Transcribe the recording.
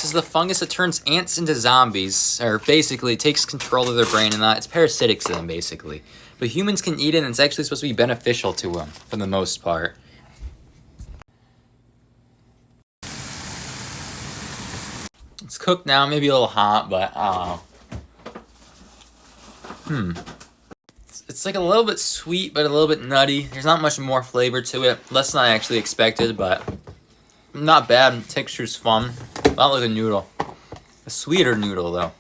Cordyceps is the fungus that turns ants into zombies, or basically takes control of their brain and that. It's parasitic to them, basically. But humans can eat it, and it's actually supposed to be beneficial to them, for the most part. It's cooked now, maybe a little hot, but I don't know. It's like a little bit sweet, but a little bit nutty. There's not much more flavor to it. Less than I actually expected, but not bad. Texture's fun. Not like a noodle. A sweeter noodle, though.